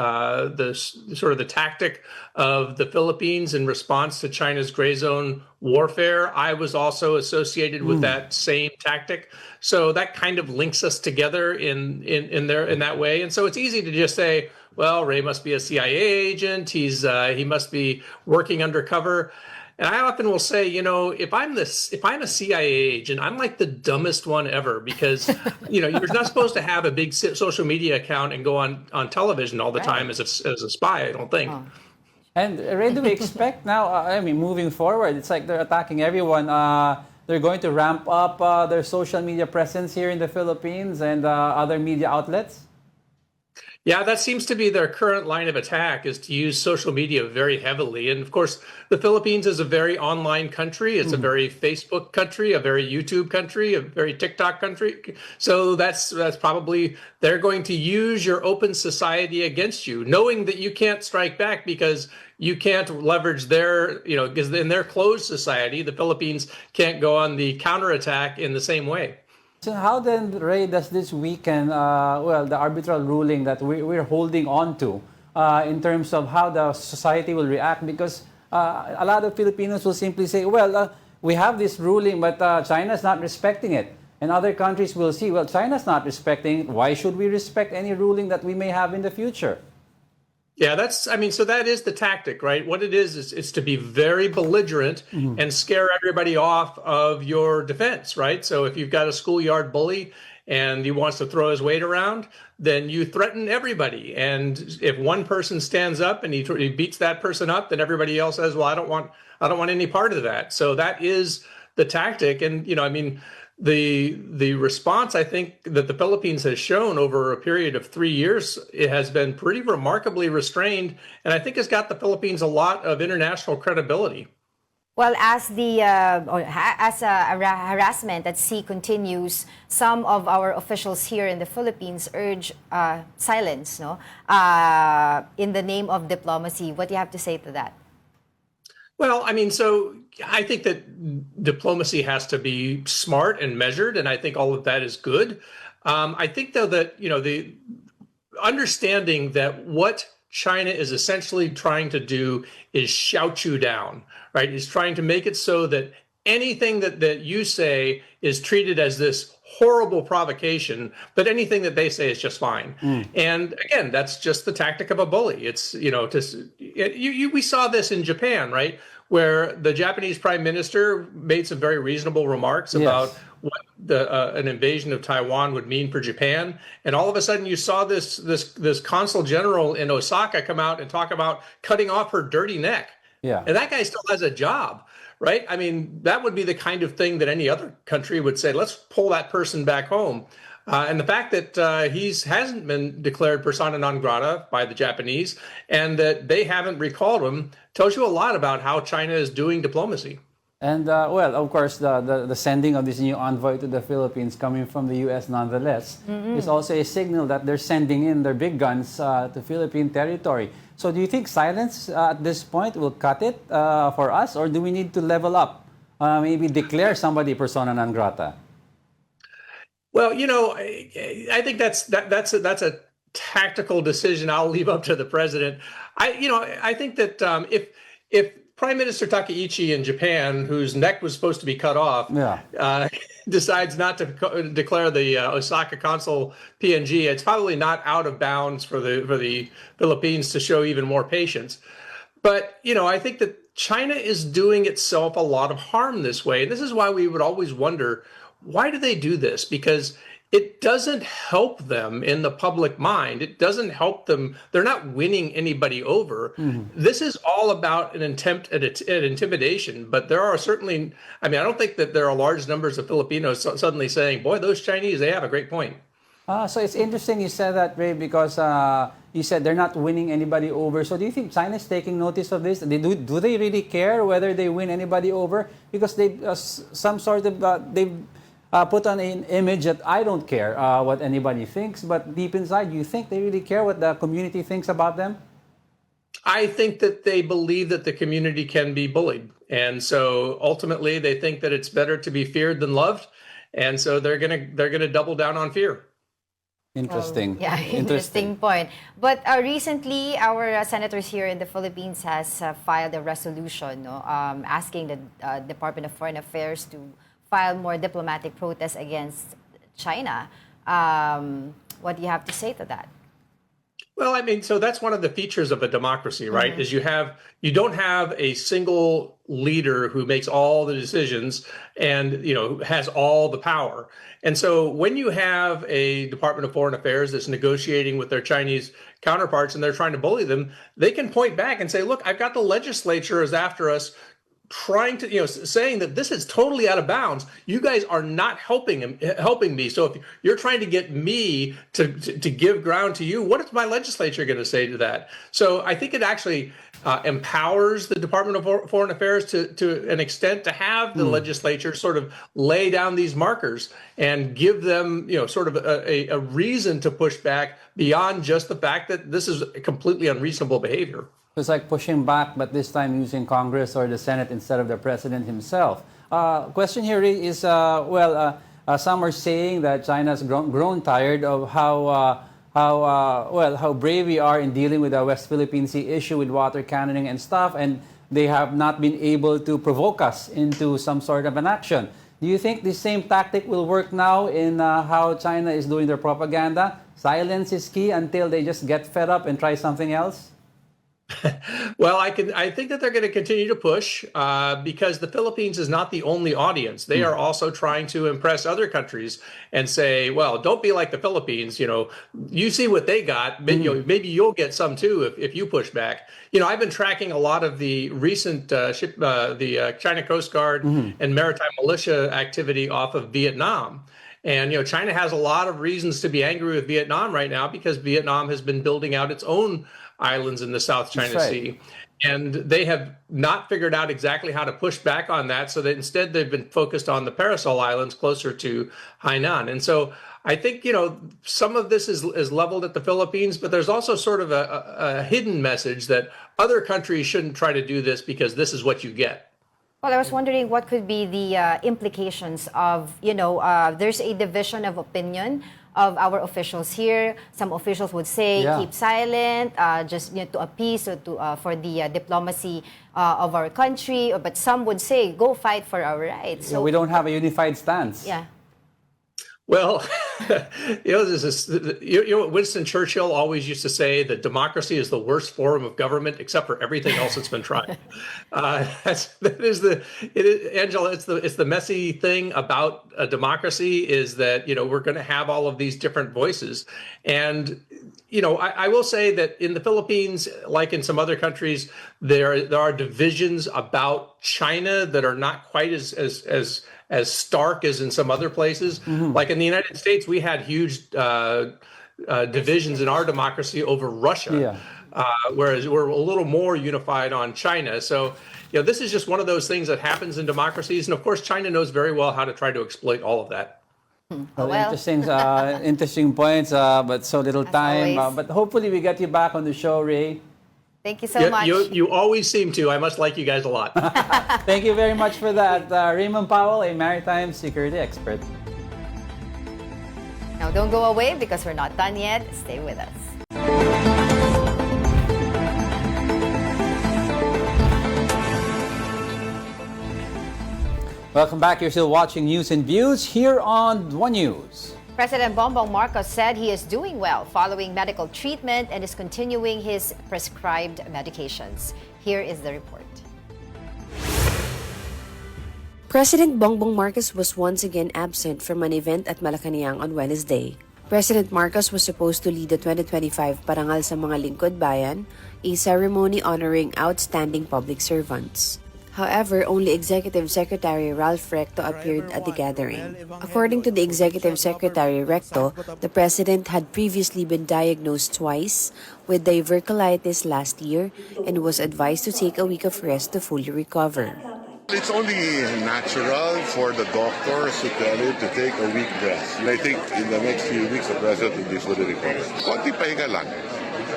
K: sort of the tactic of the Philippines in response to China's gray zone warfare, I was also associated with that same tactic. So that kind of links us together in that way. And so it's easy to just say, well, Ray must be a CIA agent. He must be working undercover. And I often will say, if I'm a CIA agent, I'm like the dumbest one ever, because, you're not supposed to have a big social media account and go on television all the time as a spy, I don't think. Oh.
A: And Ray, do we expect now, moving forward, it's like they're attacking everyone. They're going to ramp up their social media presence here in the Philippines and other media outlets?
K: Yeah, that seems to be their current line of attack, is to use social media very heavily. And of course, the Philippines is a very online country. It's a very Facebook country, a very YouTube country, a very TikTok country. So that's probably, they're going to use your open society against you, knowing that you can't strike back because you can't leverage because in their closed society, the Philippines can't go on the counterattack in the same way.
A: So how then, Ray, does this weaken, the arbitral ruling that we're holding on to in terms of how the society will react? Because a lot of Filipinos will simply say, we have this ruling, but China's not respecting it. And other countries will see, China's not respecting it. Why should we respect any ruling that we may have in the future?
K: Yeah, so that is the tactic, right? What it is to be very belligerent and scare everybody off of your defense, right? So if you've got a schoolyard bully and he wants to throw his weight around, then you threaten everybody. And if one person stands up and he beats that person up, then everybody else says, well, I don't want any part of that. So that is the tactic. And, the response, I think, that the Philippines has shown over a period of 3 years, it has been pretty remarkably restrained, and I think has got the Philippines a lot of international credibility.
B: Well, as harassment at sea continues, some of our officials here in the Philippines urge silence, in the name of diplomacy. What do you have to say to that?
K: Well, so I think that diplomacy has to be smart and measured, and I think all of that is good. I think, though, that, the understanding that what China is essentially trying to do is shout you down, right? Is trying to make it so that anything that you say is treated as this horrible provocation, but anything that they say is just fine. And again, that's just the tactic of a bully. It's, we saw this in Japan, right? Where the Japanese prime minister made some very reasonable remarks about what an invasion of Taiwan would mean for Japan. And all of a sudden, you saw this consul general in Osaka come out and talk about cutting off her dirty neck.
A: Yeah.
K: And that guy still has a job, right? I mean, that would be the kind of thing that any other country would say, let's pull that person back home. And the fact that he hasn't been declared persona non grata by the Japanese and that they haven't recalled him tells you a lot about how China is doing diplomacy.
A: And, well, of course, the sending of this new envoy to the Philippines coming from the U.S. nonetheless is also a signal that they're sending in their big guns to Philippine territory. So do you think silence at this point will cut it for us, or do we need to level up, maybe declare somebody persona non grata?
K: Well, I think that's a tactical decision I'll leave up to the president. I think that if Prime Minister Takaichi in Japan, whose neck was supposed to be cut off, decides not to declare the Osaka consul PNG, it's probably not out of bounds for the Philippines to show even more patience. But I think that China is doing itself a lot of harm this way. And this is why we would always wonder, why do they do this? Because it doesn't help them in the public mind. It doesn't help them. They're not winning anybody over. This is all about an attempt at intimidation. But there are certainly, I don't think that there are large numbers of Filipinos suddenly saying, boy, those Chinese, they have a great point.
A: So it's interesting you said that, Ray, because you said they're not winning anybody over. So do you think China is taking notice of this? Do they really care whether they win anybody over? Because they put on an image that I don't care what anybody thinks, but deep inside, you think they really care what the community thinks about them?
K: I think that they believe that the community can be bullied. And so ultimately, they think that it's better to be feared than loved. And so they're gonna double down on fear.
A: Interesting.
B: Interesting point. But recently, our senators here in the Philippines has filed a resolution asking the Department of Foreign Affairs to file more diplomatic protests against China. What do you have to say to that?
K: Well, so that's one of the features of a democracy, right? Is you don't have a single leader who makes all the decisions and, has all the power. And so when you have a Department of Foreign Affairs that's negotiating with their Chinese counterparts and they're trying to bully them, they can point back and say, look, I've got the legislature is after us, trying to, saying that this is totally out of bounds. You guys are not helping me. So if you're trying to get me to give ground to you, what is my legislature going to say to that? So I think it actually empowers the Department of Foreign Affairs to an extent to have the legislature sort of lay down these markers and give them, sort of a reason to push back beyond just the fact that this is completely unreasonable behavior.
A: It's like pushing back, but this time using Congress or the Senate instead of the president himself. Question here is, some are saying that China's grown tired of how brave we are in dealing with the West Philippine Sea issue with water cannoning and stuff, and they have not been able to provoke us into some sort of an action. Do you think the same tactic will work now in how China is doing their propaganda? Silence is key until they just get fed up and try something else?
K: Well, I think that they're going to continue to push because the Philippines is not the only audience. They are also trying to impress other countries and say, well, don't be like the Philippines. You see what they got. Maybe you'll get some too if you push back. I've been tracking a lot of the recent the China Coast Guard and maritime militia activity off of Vietnam. And, China has a lot of reasons to be angry with Vietnam right now because Vietnam has been building out its own islands in the South China Sea. And they have not figured out exactly how to push back on that. So that instead they've been focused on the Paracel Islands closer to Hainan. And so I think, some of this is leveled at the Philippines, but there's also sort of a hidden message that other countries shouldn't try to do this because this is what you get.
B: Well, I was wondering what could be the implications of, there's a division of opinion of our officials here. Some officials would say keep silent, just to appease or for the diplomacy of our country. But some would say go fight for our rights. So
A: we don't have a unified stance.
B: Yeah.
K: Well, what Winston Churchill always used to say, that democracy is the worst form of government, except for everything else that's been tried. Angela. It's the messy thing about a democracy is that we're going to have all of these different voices, and I will say that in the Philippines, like in some other countries, there are divisions about China that are not quite as stark as in some other places. Like in the United States, we had huge divisions in our democracy over Russia, whereas we're a little more unified on China. So, this is just one of those things that happens in democracies. And of course, China knows very well how to try to exploit all of that.
A: Interesting points, but so little time.
B: always.
A: But hopefully we get you back on the show, Ray.
B: Thank you so much.
K: You always seem to. I must like you guys a lot.
A: Thank you very much for that. Raymond Powell, a maritime security expert.
B: Now don't go away because we're not done yet. Stay with us.
A: Welcome back. You're still watching News and Views here on One News.
B: President Bongbong Marcos said he is doing well following medical treatment and is continuing his prescribed medications. Here is the report.
L: President Bongbong Marcos was once again absent from an event at Malacanang on Wednesday. President Marcos was supposed to lead the 2025 Parangal sa Mga Lingkod Bayan, a ceremony honoring outstanding public servants. However, only Executive Secretary Ralph Recto appeared at the gathering. According to the Executive Secretary Recto, the President had previously been diagnosed twice with diverticulitis last year and was advised to take a week of rest to fully recover.
M: It's only natural for the doctors to tell him to take a week rest. And I think in the next few weeks, the President will be fully recovered. Konti pahinga lang.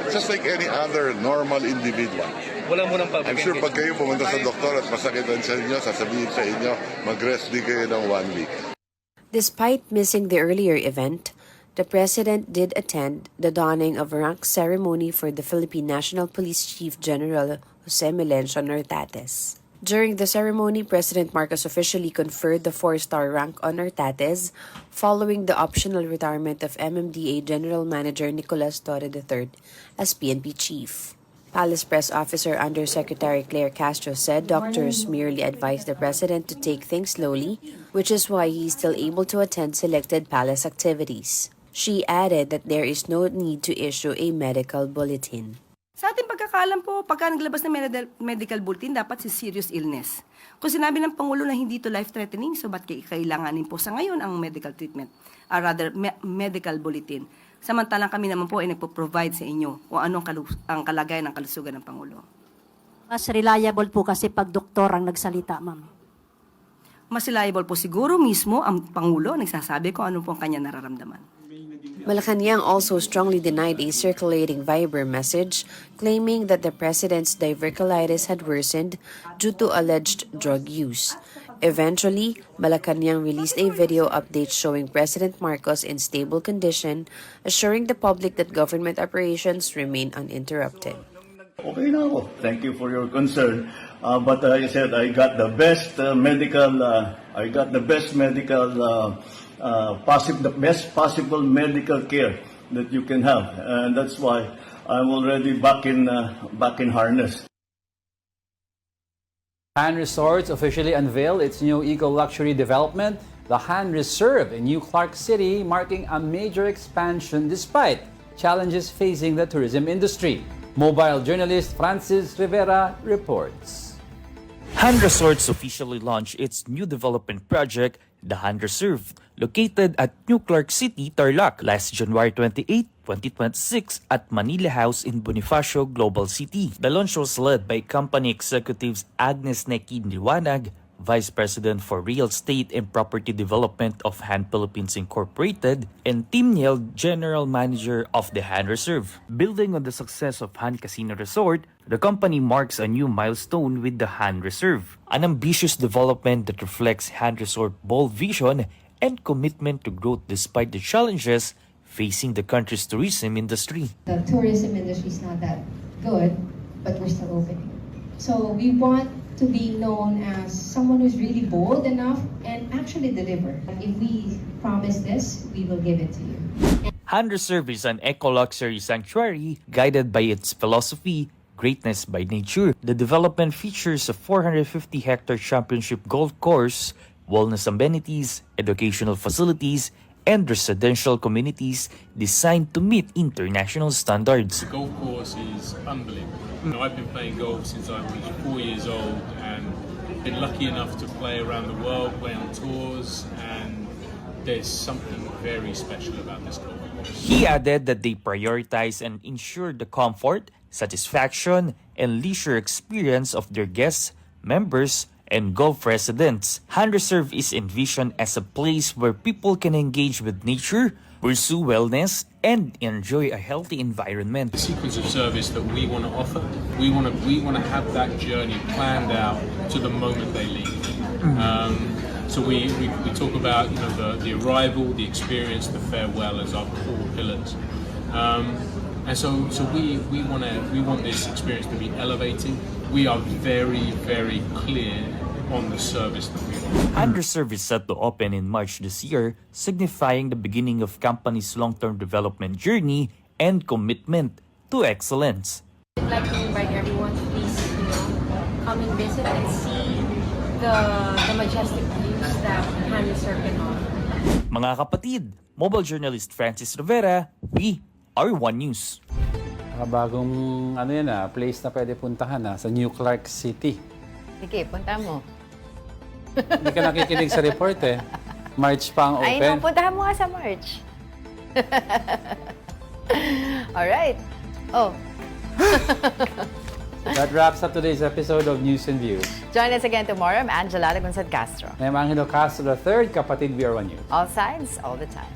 M: Just like any other normal individual. I'm sure pag kayo pumunta sa doktor at masakitan sa inyo, sasabihin sa inyo, mag-rest din kayo ng 1 week.
L: Despite missing the earlier event, the President did attend the donning of rank ceremony for the Philippine National Police Chief General Jose Melencio Nortates. During the ceremony, President Marcos officially conferred the 4-star rank on Nortates following the optional retirement of MMDA General Manager Nicolas Torre III as PNP Chief. Palace Press Officer Undersecretary Claire Castro said doctors merely advised the President to take things slowly, which is why he is still able to attend selected palace activities. She added that there is no need to issue a medical bulletin.
J: Sa ating pagkakaalam po, pagka naglabas ng medical bulletin, dapat si serious illness. Kung sinabi ng Pangulo na hindi to life-threatening, so ba't kailanganin po sa ngayon ang medical treatment? Medical bulletin. Samantalang kami naman po ay nagpo-provide sa inyo kung anong ang kalagayan ng kalusugan ng Pangulo.
N: Mas reliable po kasi pag doktor ang nagsalita, ma'am.
J: Mas reliable po siguro mismo ang Pangulo nagsasabi kung ano po ang kanya nararamdaman.
L: Malacanang also strongly denied a circulating Viber message claiming that the President's diverticulitis had worsened due to alleged drug use. Eventually, Malacanang released a video update showing President Marcos in stable condition, assuring the public that government operations remain uninterrupted.
O: Okay na ako. Thank you for your concern. But like I said, I got the best the best possible medical care that you can have, and that's why I'm already back in harness.
A: Han Resorts officially unveiled its new eco-luxury development, the Han Reserve in New Clark City, marking a major expansion despite challenges facing the tourism industry. Mobile journalist Francis Rivera reports.
P: Han Resorts officially launched its new development project, the Han Reserve, located at New Clark City, Tarlac, last January 28, 2026 at Manila House in Bonifacio, Global City. The launch was led by company executives Agnes Neki Liwanag, Vice President for Real Estate and Property Development of Han Philippines Incorporated, and Tim Niel, General Manager of the Han Reserve. Building on the success of Han Casino Resort, the company marks a new milestone with the Han Reserve, an ambitious development that reflects Han Resort's bold vision and commitment to growth despite the challenges facing the country's tourism industry.
Q: The tourism industry is not that good, but we're still opening. So we want to be known as someone who's really bold enough and actually deliver. If we promise this, we will give it to you.
P: Handreserve is an eco-luxury sanctuary guided by its philosophy, greatness by nature. The development features a 450-hectare championship golf course, wellness amenities, educational facilities, and residential communities designed to meet international standards.
R: The golf course is unbelievable. I've been playing golf since I was 4 years old and been lucky enough to play around the world, play on tours, and there's something very special about this golf course.
P: He added that they prioritize and ensure the comfort, satisfaction, and leisure experience of their guests, members, and golf residents. Handreserve is envisioned as a place where people can engage with nature, pursue wellness, and enjoy a healthy environment.
R: The sequence of service that we want to offer, we want to have that journey planned out to the moment they leave. So we talk about the arrival, the experience, the farewell as our core pillars. And so we want this experience to be elevating. We are very, very clear on the service that we offer.
P: Handreserve is set to open in March this year, signifying the beginning of company's long-term development journey and commitment to excellence.
Q: I'd like to invite everyone to please, come and visit and see the majestic views that Handreserve can offer.
P: Mga kapatid, mobile journalist Francis Rivera, we are One News.
A: Bagong place na pwede puntahan sa New Clark City.
B: Sige, punta mo.
A: Hindi ka nakikinig sa report March pa ang open.
B: Ay, no, puntahan mo nga sa March. Alright. Oh.
A: That wraps up today's episode of News and Views.
B: Join us again tomorrow. I'm Angelo Castro.
A: I'm Angelo Castro III, kapatid, we are One News.
B: All sides, all the time.